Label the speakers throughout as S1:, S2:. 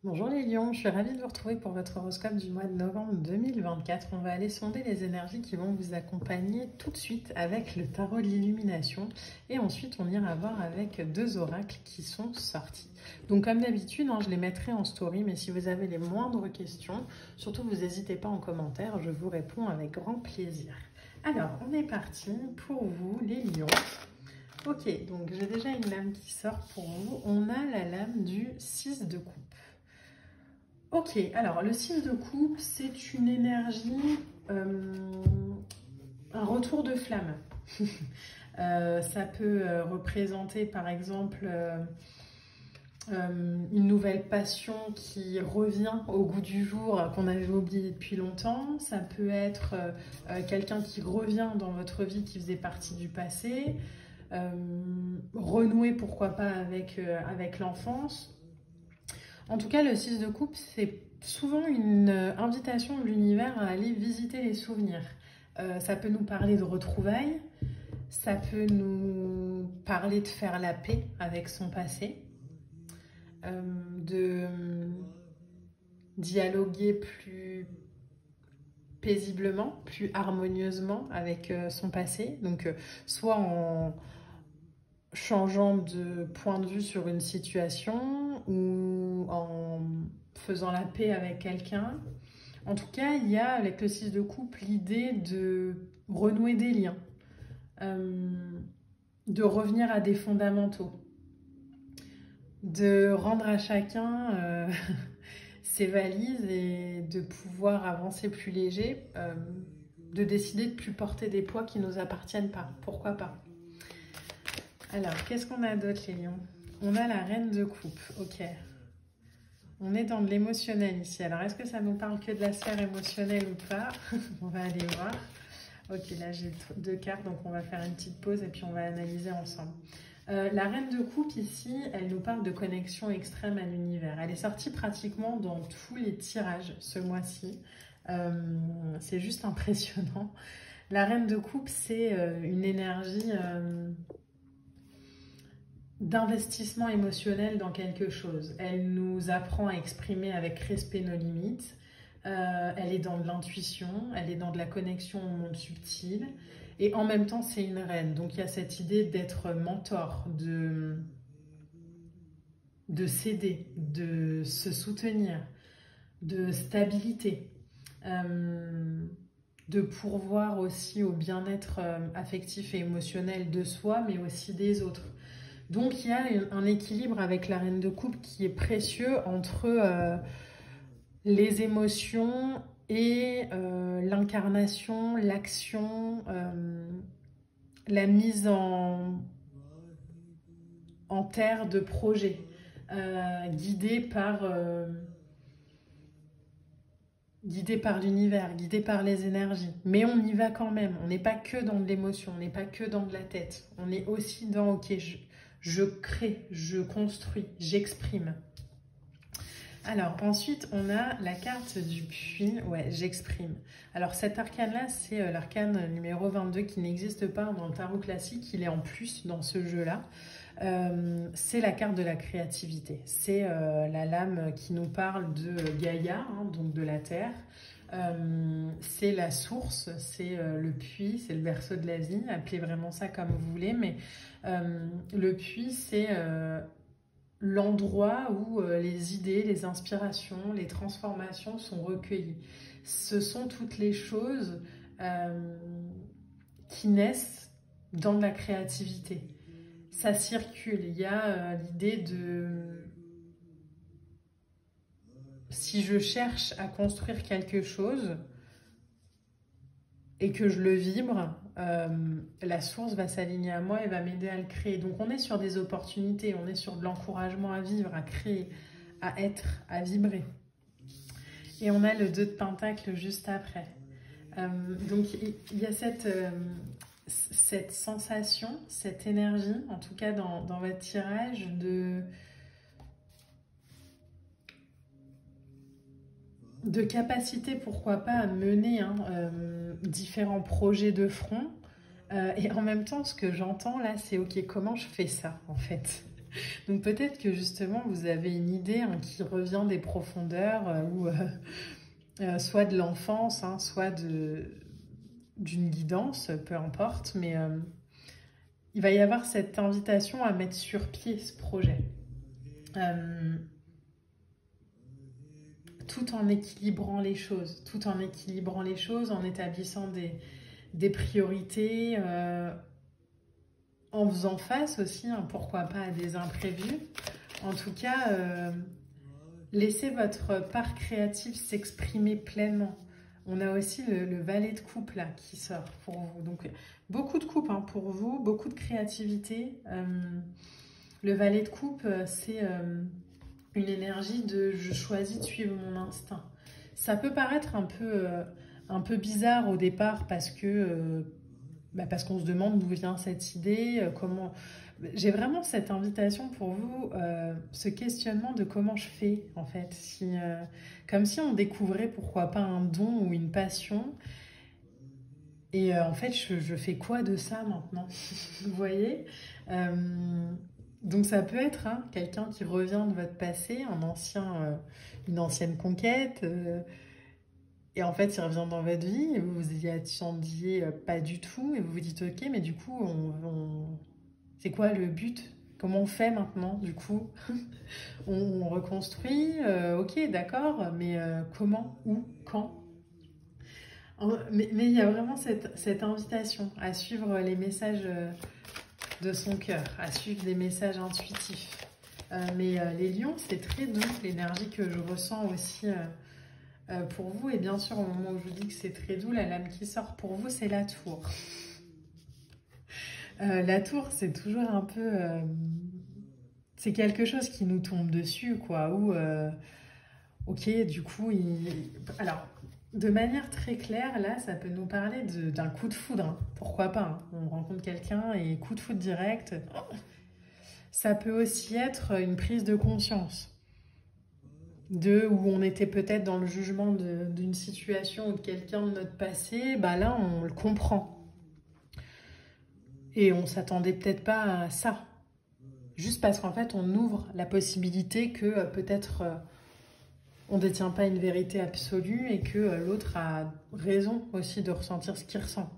S1: Bonjour les lions, je suis ravie de vous retrouver pour votre horoscope du mois de novembre 2024. On va aller sonder les énergies qui vont vous accompagner tout de suite avec le tarot de l'illumination. Et ensuite, on ira voir avec deux oracles qui sont sortis. Donc comme d'habitude, je les mettrai en story, mais si vous avez les moindres questions, surtout vous n'hésitez pas en commentaire, je vous réponds avec grand plaisir. Alors, on est parti pour vous les lions. Ok, donc j'ai déjà une lame qui sort pour vous. On a la lame du 6 de coupe. Ok, alors le 6 de coupe, c'est une énergie, un retour de flamme. Ça peut représenter par exemple une nouvelle passion qui revient au goût du jour, qu'on avait oublié depuis longtemps. Ça peut être quelqu'un qui revient dans votre vie qui faisait partie du passé. Renouer pourquoi pas avec l'enfance. En tout cas, le 6 de coupe, c'est souvent une invitation de l'univers à aller visiter les souvenirs. Ça peut nous parler de retrouvailles, ça peut nous parler de faire la paix avec son passé, de dialoguer plus paisiblement, plus harmonieusement avec son passé. Donc, soit en changeant de point de vue sur une situation ou en faisant la paix avec quelqu'un. En tout cas, il y a avec le 6 de coupe l'idée de renouer des liens, de revenir à des fondamentaux, de rendre à chacun ses valises et de pouvoir avancer plus léger, de décider de ne plus porter des poids qui ne nous appartiennent pas. Pourquoi pas? Alors, qu'est-ce qu'on a d'autre, les lions? On a la reine de coupe, ok. On est dans de l'émotionnel ici. Alors, est-ce que ça nous parle que de la sphère émotionnelle ou pas? On va aller voir. Ok, là, j'ai deux cartes, donc on va faire une petite pause et puis on va analyser ensemble. La reine de coupe, ici, elle nous parle de connexion extrême à l'univers. Elle est sortie pratiquement dans tous les tirages ce mois-ci. C'est juste impressionnant. La reine de coupe, c'est une énergie d'investissement émotionnel dans quelque chose. Elle nous apprend à exprimer avec respect nos limites. Elle est dans de l'intuition, elle est dans de la connexion au monde subtil. Et en même temps, c'est une reine. Donc, il y a cette idée d'être mentor, de s'aider, de se soutenir, de stabilité, de pourvoir aussi au bien-être affectif et émotionnel de soi, mais aussi des autres. Donc, il y a un équilibre avec la reine de coupe qui est précieux entre les émotions et l'incarnation, l'action, la mise en terre de projets, guidée par l'univers, guidée par les énergies. Mais on y va quand même, on n'est pas que dans de l'émotion, on n'est pas que dans de la tête. On est aussi dans, ok, je crée, je construis, j'exprime. Alors, ensuite, on a la carte du puits. Ouais, j'exprime. Alors, cet arcane-là, c'est l'arcane numéro 22 qui n'existe pas dans le tarot classique. Il est en plus dans ce jeu-là. C'est la carte de la créativité. C'est la lame qui nous parle de Gaïa, donc de la Terre. C'est la source, c'est le puits, c'est le berceau de la vie. Appelez vraiment ça comme vous voulez. Mais le puits, c'est l'endroit où les idées, les inspirations, les transformations sont recueillies. Ce sont toutes les choses qui naissent dans de la créativité. Ça circule, il y a l'idée de... Si je cherche à construire quelque chose et que je le vibre, la source va s'aligner à moi et va m'aider à le créer. Donc on est sur des opportunités, on est sur de l'encouragement à vivre, à créer, à être, à vibrer. Et on a le 2 de Pentacle juste après. Donc il y a cette sensation, cette énergie, en tout cas dans votre tirage, de capacité, pourquoi pas, à mener différents projets de front. Et en même temps, ce que j'entends là, c'est ok, comment je fais ça en fait? Donc peut-être que justement vous avez une idée hein, qui revient des profondeurs ou soit de l'enfance, hein, soit d'une guidance, peu importe, mais il va y avoir cette invitation à mettre sur pied ce projet. Tout en équilibrant les choses, en établissant des priorités, en faisant face aussi, hein, pourquoi pas, à des imprévus. En tout cas, laissez votre part créative s'exprimer pleinement. On a aussi le valet de coupe là qui sort pour vous. Donc beaucoup de coupe hein, pour vous, beaucoup de créativité. Le valet de coupe, c'est une énergie de je choisis de suivre mon instinct. Ça peut paraître un peu bizarre au départ parce qu'on se demande d'où vient cette idée, comment... J'ai vraiment cette invitation pour vous, ce questionnement de comment je fais en fait. Comme si on découvrait pourquoi pas un don ou une passion. Et en fait, je fais quoi de ça maintenant? Vous voyez? Donc ça peut être hein, quelqu'un qui revient de votre passé, une ancienne conquête, et en fait il revient dans votre vie, et vous vous y attendiez pas du tout, et vous vous dites ok, mais du coup, c'est quoi le but? Comment on fait maintenant du coup? On reconstruit, ok d'accord, mais comment, où, quand? Mais il y a vraiment cette invitation à suivre les messages de son cœur, à suivre des messages intuitifs. Mais les lions, c'est très doux, l'énergie que je ressens aussi pour vous. Et bien sûr, au moment où je vous dis que c'est très doux, la lame qui sort pour vous, c'est la tour. La tour, c'est toujours un peu... c'est quelque chose qui nous tombe dessus, quoi. Ou, ok, du coup, alors... De manière très claire, là, ça peut nous parler d'un coup de foudre. Hein. Pourquoi pas hein. On rencontre quelqu'un et coup de foudre direct. Ça peut aussi être une prise de conscience. Où on était peut-être dans le jugement d'une situation ou de quelqu'un de notre passé. Bah là, on le comprend. Et on s'attendait peut-être pas à ça. Juste parce qu'en fait, on ouvre la possibilité que peut-être... on ne détient pas une vérité absolue et que l'autre a raison aussi de ressentir ce qu'il ressent.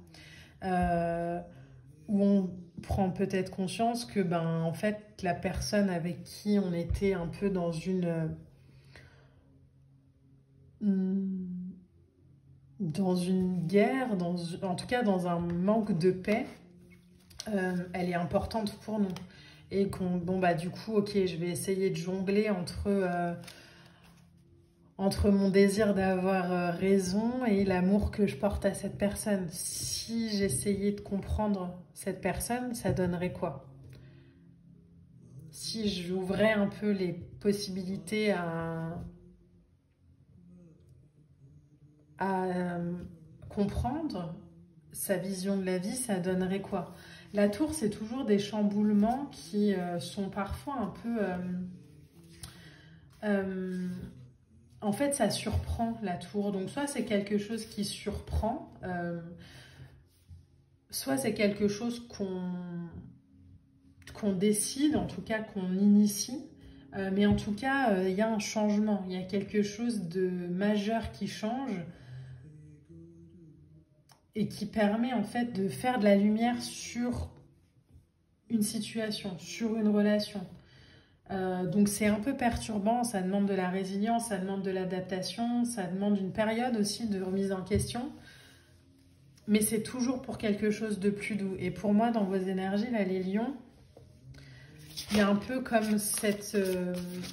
S1: Où on prend peut-être conscience que, en fait, la personne avec qui on était un peu dans une guerre, en tout cas dans un manque de paix, elle est importante pour nous. Et du coup, ok, je vais essayer de jongler entre mon désir d'avoir raison et l'amour que je porte à cette personne. Si j'essayais de comprendre cette personne, ça donnerait quoi? Si j'ouvrais un peu les possibilités à comprendre sa vision de la vie, ça donnerait quoi? La tour, c'est toujours des chamboulements qui sont parfois un peu... en fait, ça surprend la tour. Donc, soit c'est quelque chose qui surprend, soit c'est quelque chose qu'on décide, en tout cas qu'on initie. Mais en tout cas, il y a un changement. Il y a quelque chose de majeur qui change et qui permet en fait de faire de la lumière sur une situation, sur une relation. Donc c'est un peu perturbant, ça demande de la résilience, ça demande de l'adaptation, ça demande une période aussi de remise en question. Mais c'est toujours pour quelque chose de plus doux. Et pour moi, dans vos énergies, là, les lions, il y a un peu comme cette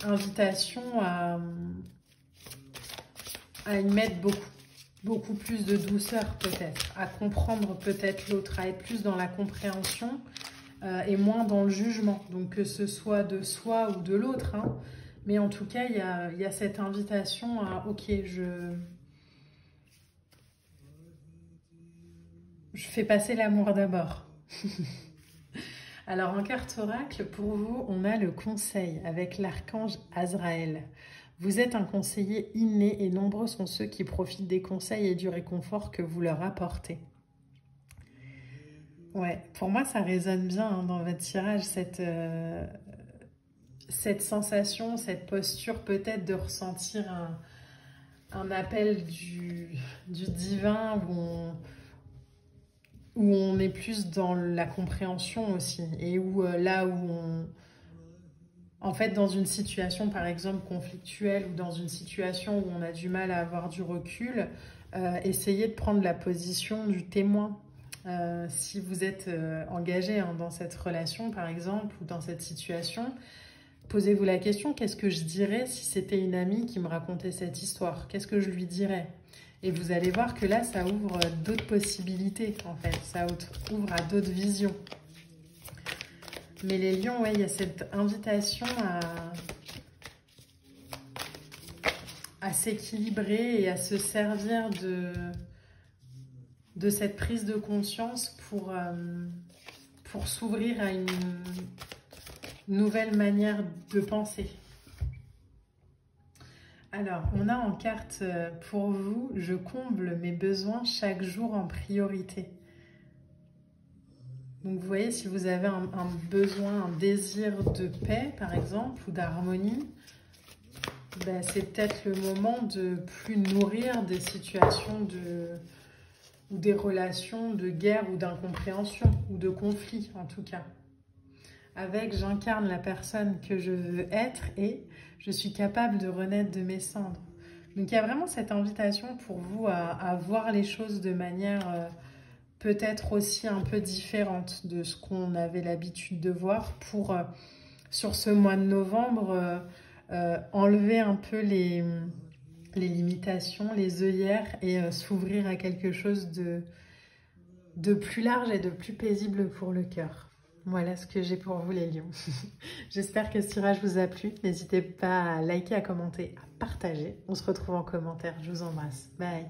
S1: invitation à y mettre beaucoup plus de douceur peut-être, à comprendre peut-être l'autre, à être plus dans la compréhension et moins dans le jugement. Donc que ce soit de soi ou de l'autre, hein, mais en tout cas, il y a cette invitation à, ok, je fais passer l'amour d'abord. Alors en carte oracle, pour vous, on a le conseil avec l'archange Azraël. Vous êtes un conseiller inné et nombreux sont ceux qui profitent des conseils et du réconfort que vous leur apportez. Ouais, pour moi, ça résonne bien hein, dans votre tirage, cette sensation, cette posture peut-être de ressentir un appel du divin où on est plus dans la compréhension aussi et où là où en fait dans une situation par exemple conflictuelle ou dans une situation où on a du mal à avoir du recul, essayez de prendre la position du témoin. Si vous êtes engagé dans cette relation par exemple ou dans cette situation, posez-vous la question, qu'est-ce que je dirais si c'était une amie qui me racontait cette histoire? Qu'est-ce que je lui dirais? Et vous allez voir que là, ça ouvre d'autres possibilités, en fait. Ça ouvre à d'autres visions. Mais les lions, ouais, il y a cette invitation à s'équilibrer et à se servir de cette prise de conscience pour s'ouvrir à une nouvelle manière de penser. Alors, on a en carte pour vous, je comble mes besoins chaque jour en priorité. Donc, vous voyez, si vous avez un besoin, un désir de paix, par exemple, ou d'harmonie, ben, c'est peut-être le moment de plus nourrir des situations ou des relations de guerre ou d'incompréhension, ou de conflit en tout cas. Avec j'incarne la personne que je veux être et je suis capable de renaître de mes cendres. Donc il y a vraiment cette invitation pour vous à voir les choses de manière peut-être aussi un peu différente de ce qu'on avait l'habitude de voir pour, sur ce mois de novembre, enlever un peu les limitations, les œillères et s'ouvrir à quelque chose de plus large et de plus paisible pour le cœur. Voilà ce que j'ai pour vous les lions. J'espère que ce tirage vous a plu. N'hésitez pas à liker, à commenter, à partager. On se retrouve en commentaire. Je vous embrasse. Bye.